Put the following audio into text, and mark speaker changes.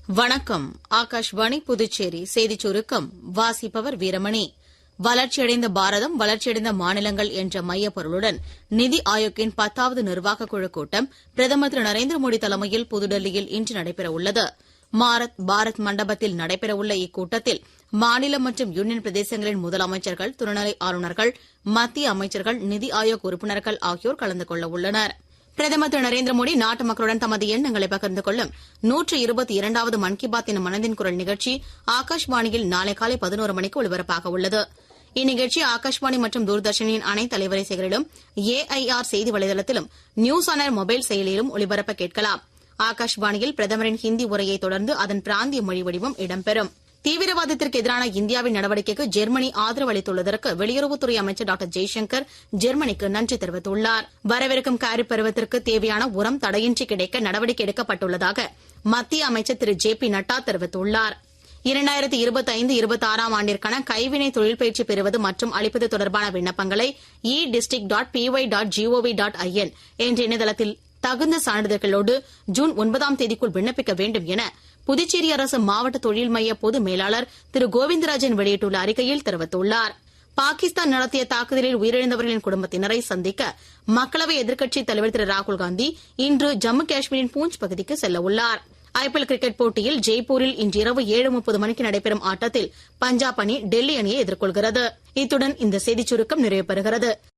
Speaker 1: வணக்கம். ஆகாஷ்வாணி புதுச்சேரி செய்திச் சுருக்கம் வாசிப்பவர் வீரமணி. வளர்ச்சியடைந்த பாரதம் வளர்ச்சியடைந்த மாநிலங்கள் என்ற மையப் பொருளுடன் நிதி ஆயோக்கின் 10வது நிர்வாகக் குழு கூட்டம் பிரதமர் திரு நரேந்திர மோடி தலைமையில் புதுடெல்லியில் இன்று நடைபெறவுள்ளது. பாரத் மண்டபத்தில் நடைபெறவுள்ள இக்கூட்டத்தில் மாநில மற்றும் யூனியன் பிரதேசங்களின் முதலமைச்சர்கள், துணைநிலை ஆளுநர்கள், மத்திய அமைச்சர்கள், நிதி ஆயோக் உறுப்பினர்கள் ஆகியோர் கலந்து கொள்ள உள்ளனர். பிரதமர் திரு நரேந்திர மோடி நாட்டு மக்களுடன் தமது எண்ணங்களை பகிர்ந்து கொள்ளும் 122வது மன் கி பாத் என மனதின் குரல் நிகழ்ச்சி ஆகாஷ்வாணியில் நாளை காலை 11 மணிக்கு ஒலிபரப்பாக உள்ளது. இந்நிகழ்ச்சி ஆகாஷ்வாணி மற்றும் தூர்தர்ஷனின் அனைத்து அலைவரிசைகளிலும், AIR செய்தி வலைதளத்திலும், நியூஸ் ஆன் ஏர் மொபைல் செயலியிலும் ஒலிபரப்ப கேட்கலாம். ஆகாஷ்வாணியில் பிரதமரின் ஹிந்தி உரையை தொடர்ந்து அதன் பிராந்திய மொழி வடிவம் இடம்பெறும். தீவிரவாதத்திற்கு எதிரான இந்தியாவின் நடவடிக்கைக்கு ஜெர்மனி ஆதரவு அளித்துள்ளதற்கு வெளியுறவுத்துறை அமைச்சர் டாக்டர் ஜெய்சங்கர் ஜெர்மனிக்கு நன்றி தெரிவித்துள்ளார். வரவிருக்கும் காரிப் பருவத்திற்கு தேவையான உரம் தடையின்றி கிடைக்க நடவடிக்கை எடுக்கப்பட்டுள்ளதாக மத்திய அமைச்சர் திரு JP நட்டா தெரிவித்துள்ளார். 2025-26 ஆண்டிற்கான கைவினை தொழில் பயிற்சி பெறுவது மற்றும் அளிப்பது தொடர்பான விண்ணப்பங்களை e-district.py.gov.in என்ற இணையதளத்தில் தகுந்த சான்றிதழ்களோடு ஜூன் 9ஆம் தேதிக்குள் விண்ணப்பிக்க வேண்டும் என புதுச்சேரி அரசு மாவட்ட தொழில் மைய பொது மேலாளர் திரு கோவிந்தராஜன் வெளியிட்டுள்ள அறிக்கையில் தெரிவித்துள்ளார். பாகிஸ்தான் நடத்திய தாக்குதலில் உயிரிழந்தவர்களின் குடும்பத்தினரை சந்திக்க மக்களவை எதிர்க்கட்சித் தலைவர் திரு ராகுல்காந்தி இன்று ஜம்மு காஷ்மீரின் பூஞ்ச் பகுதிக்கு செல்ல உள்ளார். IPL கிரிக்கெட் போட்டியில் ஜெய்ப்பூரில் இன்று இரவு 7:30 மணிக்கு நடைபெறும் ஆட்டத்தில் பஞ்சாப் அணி டெல்லி அணியை எதிர்கொள்கிறது. இத்துடன் இந்த செய்திச் சுருக்கம் நிறைவு பெறுகிறது.